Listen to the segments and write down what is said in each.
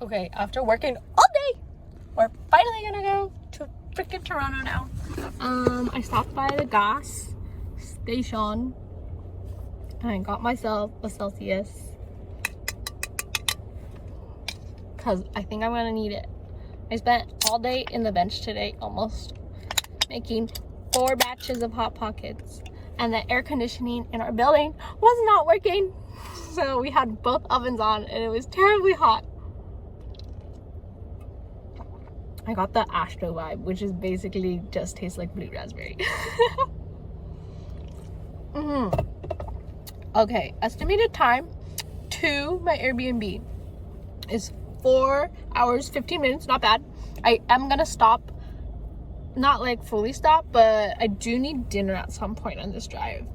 Okay, after working all day, we're finally gonna go to freaking Toronto now. I stopped by the gas station and I got myself a Celsius because I think I'm gonna need it. I spent all day in the bench today, almost, making 4 batches of Hot Pockets, and the air conditioning in our building was not working. So we had both ovens on and it was terribly hot. I got the Astro vibe, which is basically just tastes like blue raspberry. Okay, estimated time to my Airbnb is 4 hours 15 minutes. Not bad. I am gonna stop, not like fully stop, but I do need dinner at some point on this drive.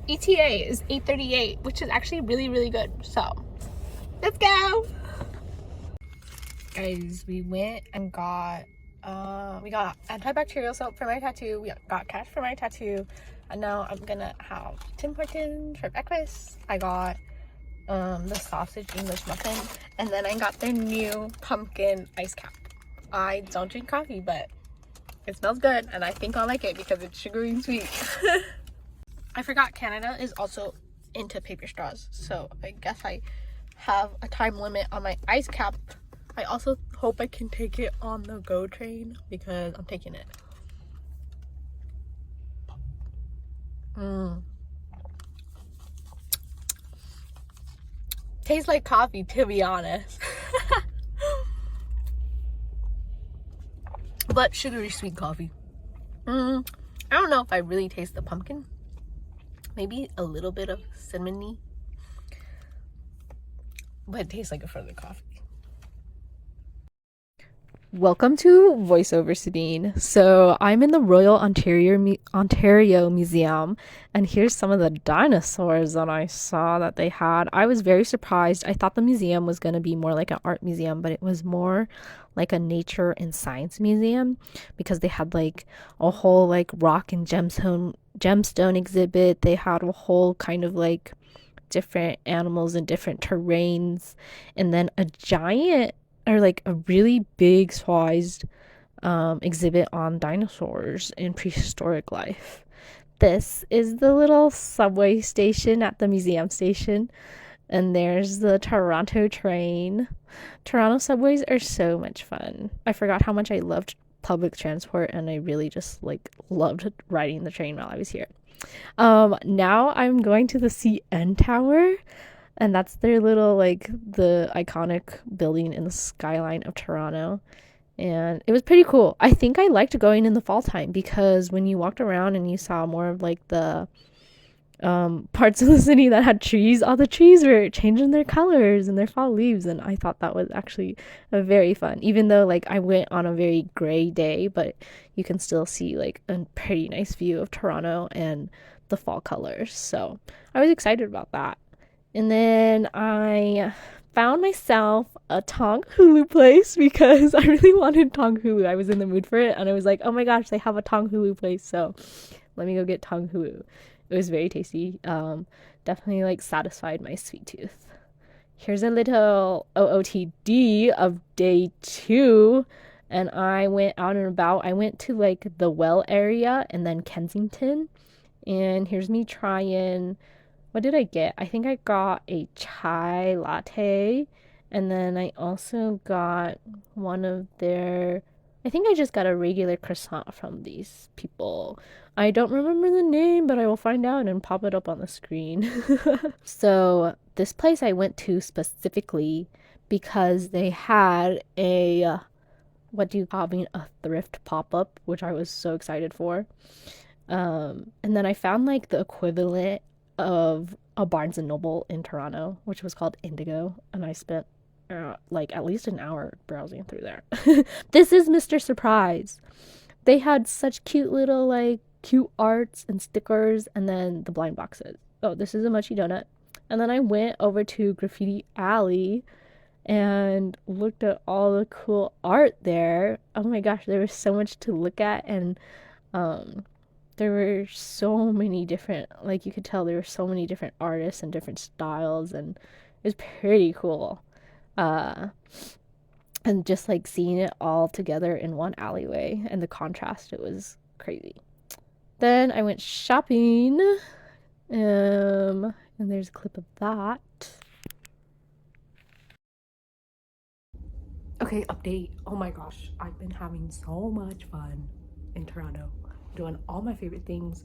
ETA is 8:38, which is actually really good. So let's go. Guys, we went and got antibacterial soap for my tattoo, we got cash for my tattoo, and now I'm gonna have Tim Hortons for breakfast. I got the sausage English muffin, and then I got their new pumpkin ice cap. I don't drink coffee, but it smells good and I think I'll like it because it's sugary and sweet. I forgot Canada is also into paper straws, so I guess I have a time limit on my ice cap. I also hope I can take it on the GO train because I'm taking it. Tastes like coffee, to be honest. But sugary sweet coffee. I don't know if I really taste the pumpkin. Maybe a little bit of cinnamony, but it tastes like a further coffee. Welcome to Voiceover Sabine. So I'm in the Royal Ontario Museum, and here's some of the dinosaurs that I saw that they had. I was very surprised. I thought the museum was going to be more like an art museum, but it was more like a nature and science museum because they had like a whole like rock and gemstone exhibit. They had a whole kind of like different animals and different terrains, and then a giant or like a really big sized exhibit on dinosaurs in prehistoric life. This is the little subway station at the museum station, and there's the Toronto train. Toronto subways are so much fun. I forgot how much I loved public transport, and I really just like loved riding the train while I was here. Now I'm going to the CN Tower, and that's their little like the iconic building in the skyline of Toronto, and it was pretty cool. I think I liked going in the fall time because when you walked around and you saw more of like the parts of the city that had trees, all the trees were changing their colors and their fall leaves, and I thought that was actually a very fun, even though like I went on a very gray day, but you can still see like a pretty nice view of Toronto and the fall colors. So I was excited about that. And then I found myself a Tong Hulu place because I really wanted Tong Hulu. I was in the mood for it, and I was like, oh my gosh, they have a Tong Hulu place, so let me go get Tong Hulu. It was very tasty. Definitely like satisfied my sweet tooth. Here's a little OOTD of day 2, and I went out and about. I went to like the Well area and then Kensington, and here's me trying. What did I get? I think I got a chai latte, and then I also got one of their, I think I just got a regular croissant from these people. I don't remember the name, but I will find out and pop it up on the screen. So this place I went to specifically because they had a, what do you call it, a thrift pop-up, which I was so excited for. And then I found like the equivalent of a Barnes and Noble in Toronto, which was called Indigo, and I spent like at least an hour browsing through there. This is Mr. Surprise. They had such cute little like cute arts and stickers, and then the blind boxes. Oh, this is a mochi donut. And then I went over to Graffiti Alley and looked at all the cool art there. Oh my gosh, there was so much to look at, and there were so many different, like you could tell there were so many different artists and different styles, and it was pretty cool. and just like seeing it all together in one alleyway and the contrast, it was crazy. Then I went shopping, and there's a clip of that. Okay, update. Oh my gosh, I've been having so much fun in Toronto, doing all my favorite things,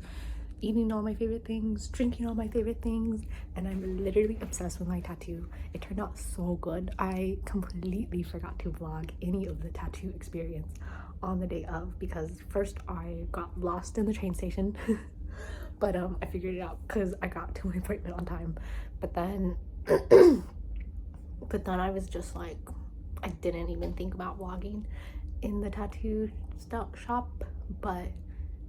eating all my favorite things, drinking all my favorite things, and I'm literally obsessed with my tattoo. It turned out so good. I completely forgot to vlog any of the tattoo experience on the day of, because first I got lost in the train station but I figured it out because I got to my appointment on time. But then I was just like, I didn't even think about vlogging in the tattoo shop, but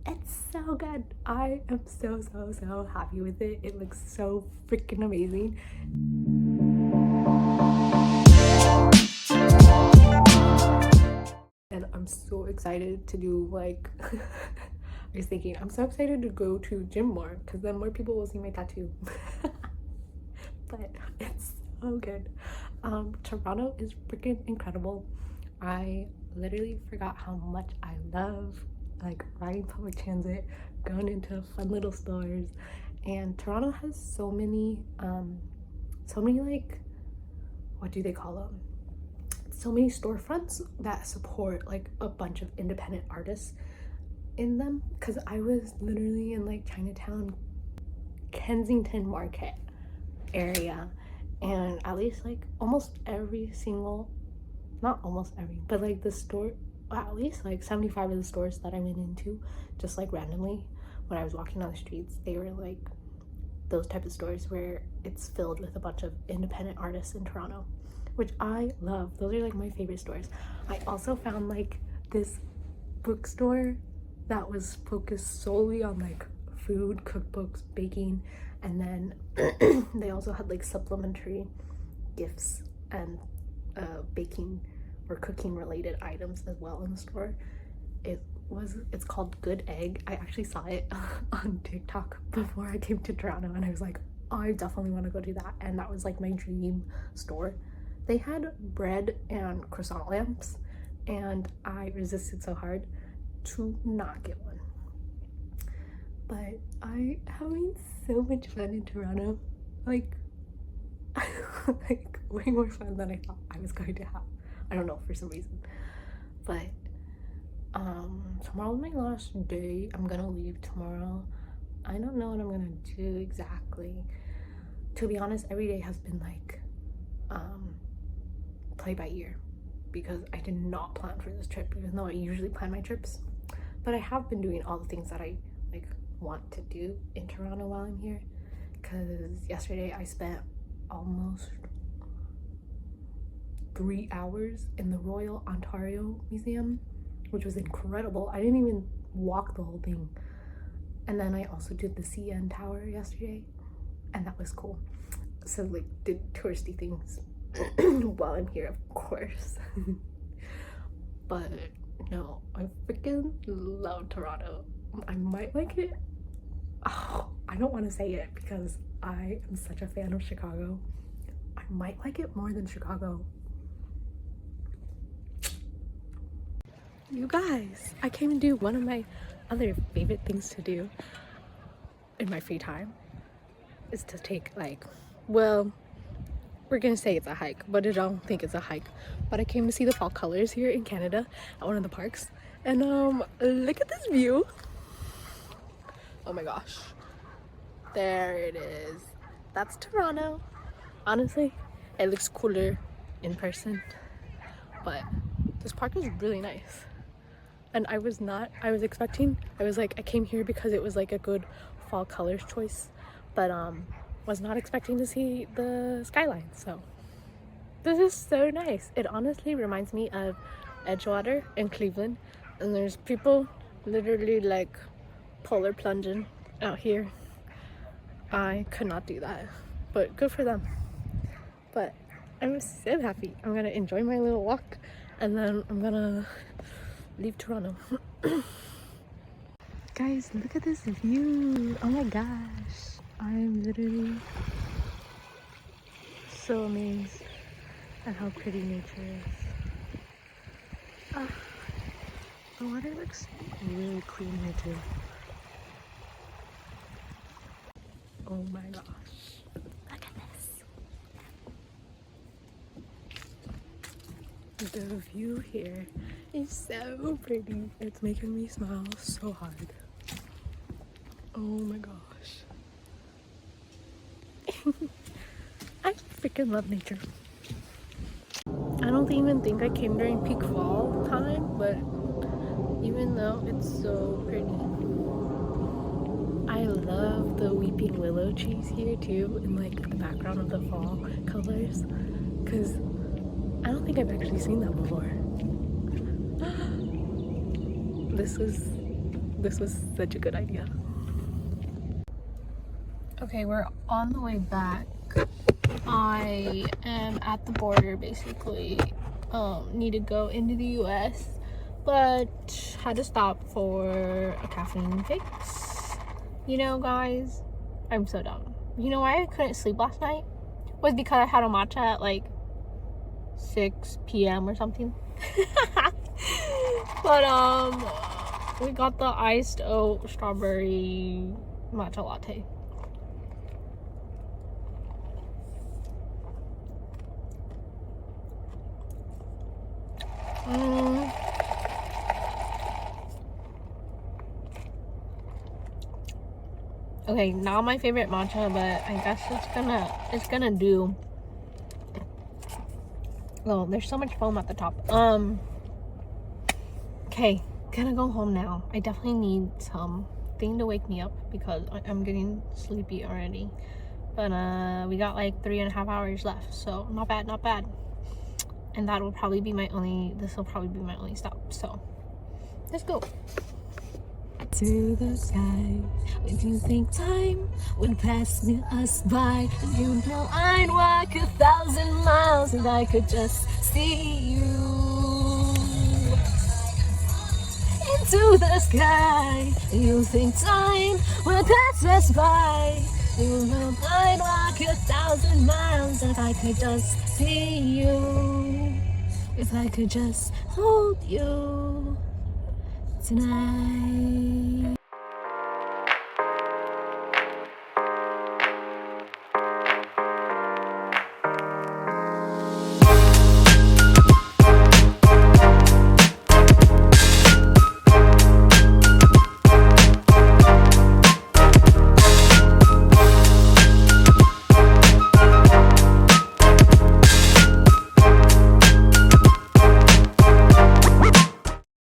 it's so good. I am so happy with it. It looks so freaking amazing. And I'm so excited to do like I was thinking, I'm so excited to go to gym more because then more people will see my tattoo. But it's so good. Toronto is freaking incredible. I literally forgot how much I love like riding public transit, going into fun little stores, and Toronto has so many like, what do they call them? So many storefronts that support like a bunch of independent artists in them, because I was literally in like Chinatown, Kensington Market area, and at least like almost every single, not almost every, but like the store, at least like 75 of the stores that I went into just like randomly when I was walking on the streets, they were like those type of stores where it's filled with a bunch of independent artists in Toronto, which I love. Those are like my favorite stores. I also found like this bookstore that was focused solely on like food, cookbooks, baking, and then they also had like supplementary gifts and baking or cooking related items as well in the store. It's called Good Egg. I actually saw it on TikTok before I came to Toronto, and I was like, oh, I definitely want to go do that. And that was like my dream store. They had bread and croissant lamps, and I resisted so hard to not get one. But I having so much fun in Toronto, like like way more fun than I thought I was going to have. I don't know, for some reason. But tomorrow's my last day. I'm gonna leave tomorrow. I don't know what I'm gonna do exactly. To be honest, every day has been like play by ear, because I did not plan for this trip, even though I usually plan my trips. But I have been doing all the things that I like want to do in Toronto while I'm here, because yesterday I spent almost 3 hours in the Royal Ontario Museum, which was incredible. I didn't even walk the whole thing. And then I also did the CN Tower yesterday, and that was cool. So like did touristy things while I'm here, of course. But no, I freaking love Toronto. I might like it. Oh, I don't want to say it because I am such a fan of Chicago. I might like it more than Chicago. You guys, I came and do one of my other favorite things to do in my free time is to take like, well, we're gonna say it's a hike, but I don't think it's a hike. But I came to see the fall colors here in Canada at one of the parks, and look at this view. Oh my gosh, there it is. That's Toronto. Honestly, it looks cooler in person, but this park is really nice. And I was expecting, I came here because it was like a good fall colors choice, but was not expecting to see the skyline. So this is so nice. It honestly reminds me of Edgewater in Cleveland, and there's people literally like polar plunging out here. I could not do that, but good for them. But I'm so happy. I'm gonna enjoy my little walk, and then I'm gonna leave Toronto. Guys, look at this view. Oh my gosh, I'm literally so amazed at how pretty nature is. Uh, the water looks really clean here too. Oh my gosh. Look at this. The view here is so pretty. It's making me smile so hard. Oh my gosh. I freaking love nature. I don't even think I came during peak fall time, but even though it's so pretty. I love the weeping willow trees here too, in like the background of the fall colors, because I don't think I've actually seen that before. This was such a good idea. Okay, we're on the way back. I am at the border basically. Need to go into the US, but had to stop for a caffeine fix. You know, guys, I'm so dumb. You know why I couldn't sleep last night? Was because I had a matcha at like 6 p.m. or something. But we got the iced oat strawberry matcha latte. Okay, not my favorite matcha, but I guess it's gonna do. Oh, there's so much foam at the top. Okay, gonna go home now. I definitely need something to wake me up because I'm getting sleepy already. But we got like 3.5 hours left, so not bad, not bad. And that will probably be this will probably be my only stop. So let's go. To the sky, would you think time would pass us by? You know I'd walk 1,000 miles if I could just see you. Into the sky, you think time would pass us by? You know I'd walk 1,000 miles if I could just see you. If I could just hold you tonight.